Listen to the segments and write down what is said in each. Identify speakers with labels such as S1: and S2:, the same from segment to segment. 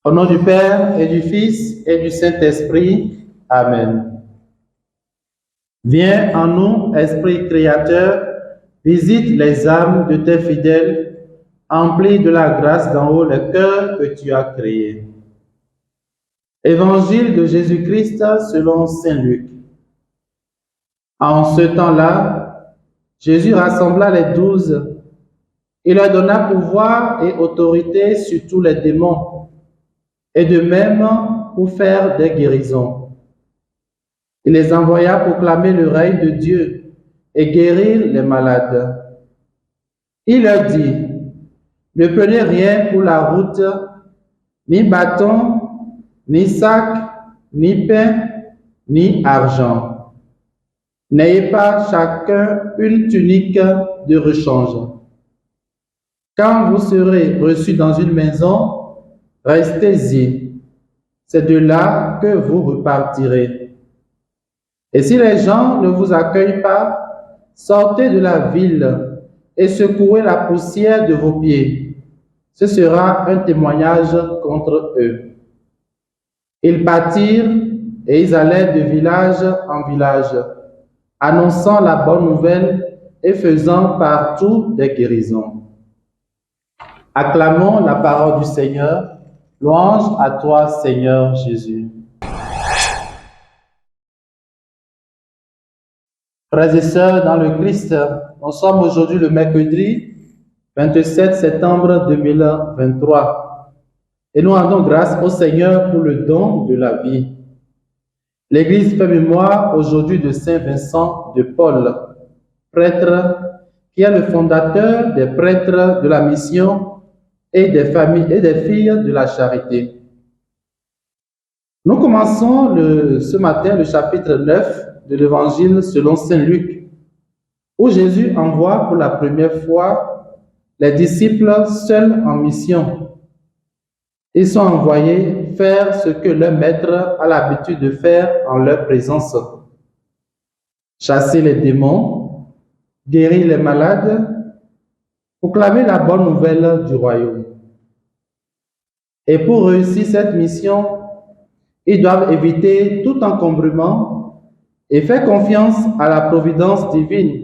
S1: Au nom du Père et du Fils et du Saint-Esprit. Amen. Viens en nous, Esprit créateur, visite les âmes de tes fidèles, emplis de la grâce d'en haut le cœur que tu as créé. Évangile de Jésus-Christ selon saint Luc. En ce temps-là, Jésus rassembla les 12 et leur donna pouvoir et autorité sur tous les démons, et de même pour faire des guérisons. Il les envoya proclamer le règne de Dieu et guérir les malades. Il leur dit, ne prenez rien pour la route, ni bâton, ni sac, ni pain, ni argent. N'ayez pas chacun une tunique de rechange. Quand vous serez reçus dans une maison, restez-y. C'est de là que vous repartirez. Et si les gens ne vous accueillent pas, sortez de la ville et secouez la poussière de vos pieds. Ce sera un témoignage contre eux. Ils partirent et ils allèrent de village en village, annonçant la bonne nouvelle et faisant partout des guérisons. Acclamons la parole du Seigneur. Louange à toi, Seigneur Jésus. Frères et sœurs dans le Christ, nous sommes aujourd'hui le mercredi 27 septembre 2023 et nous rendons grâce au Seigneur pour le don de la vie. L'Église fait mémoire aujourd'hui de Saint Vincent de Paul, prêtre qui est le fondateur des prêtres de la mission et des familles et des filles de la charité. Nous commençons ce matin le chapitre 9 de l'Évangile selon saint Luc, où Jésus envoie pour la première fois les disciples seuls en mission. Ils sont envoyés faire ce que leur maître a l'habitude de faire en leur présence. Chasser les démons, guérir les malades, proclamer la bonne nouvelle du royaume. Et pour réussir cette mission, ils doivent éviter tout encombrement et faire confiance à la providence divine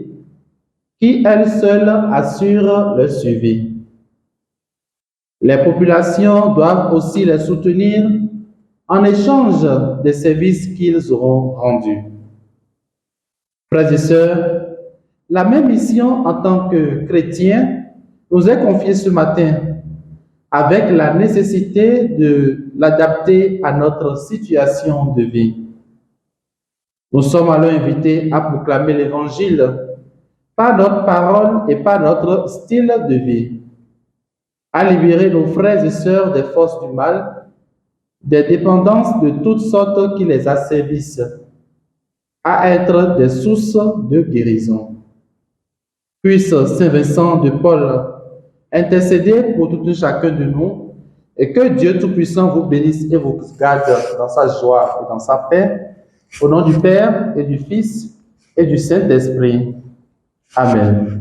S1: qui, elle seule, assure le suivi. Les populations doivent aussi les soutenir en échange des services qu'ils auront rendus. Frères et sœurs, la même mission en tant que chrétiens nous est confiée ce matin, avec la nécessité de l'adapter à notre situation de vie. Nous sommes alors invités à proclamer l'Évangile par notre parole et par notre style de vie, à libérer nos frères et sœurs des forces du mal, des dépendances de toutes sortes qui les asservissent, à être des sources de guérison. Puisse Saint Vincent de Paul intercéder pour tout un chacun de nous et que Dieu Tout-Puissant vous bénisse et vous garde dans sa joie et dans sa paix. Au nom du Père et du Fils et du Saint-Esprit. Amen.